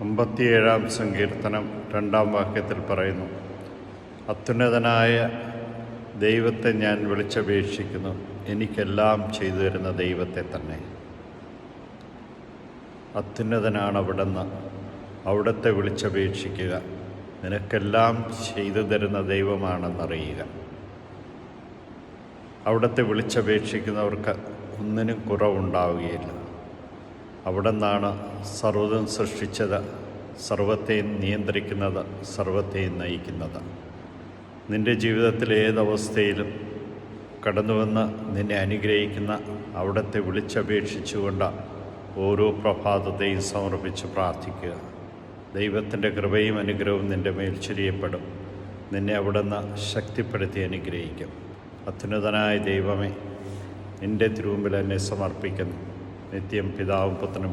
57 സങ്കീർത്തനം 2 വാക്യത്തിൽ പറയുന്നു, അത്യുന്നതനായ ദൈവത്തെ ഞാൻ വിളിച്ചപേക്ഷിക്കുന്നു, എനിക്കെല്ലാം ചെയ്തു തരുന്ന ദൈവത്തെ തന്നെ. അത്യുന്നതനാണ് അവിടുന്ന്, അവിടുത്തെ വിളിച്ചപേക്ഷിക്കുക, നിനക്കെല്ലാം ചെയ്തു തരുന്ന ദൈവമാണെന്നറിയുക. അവിടുത്തെ വിളിച്ചപേക്ഷിക്കുന്നവർക്ക് ഒന്നിനും കുറവുണ്ടാവുകയില്ല. അവിടുന്നാണ് സർവ്വതും സൃഷ്ടിച്ചത്, സർവ്വത്തെയും നിയന്ത്രിക്കുന്നത്, സർവ്വത്തെയും നയിക്കുന്നത്. നിൻ്റെ ജീവിതത്തിലെ ഏതവസ്ഥയിലും കടന്നുവന്ന് നിന്നെ അനുഗ്രഹിക്കുന്ന അവിടുത്തെ വിളിച്ചപേക്ഷിച്ചുകൊണ്ട് ഓരോ പ്രഭാതത്തെയും സമർപ്പിച്ച് പ്രാർത്ഥിക്കുക. ദൈവത്തിൻ്റെ കൃപയും അനുഗ്രഹവും നിൻ്റെ മേൽ ചൊരിയപ്പെടും. നിന്നെ അവിടുന്ന് ശക്തിപ്പെടുത്തി അനുഗ്രഹിക്കും. അത്യുന്നതനായ ദൈവമേ, നിൻ്റെ തിരുമുമ്പിൽ എന്നെ സമർപ്പിക്കുന്നു. നിത്യം പിതാവും പുത്രനും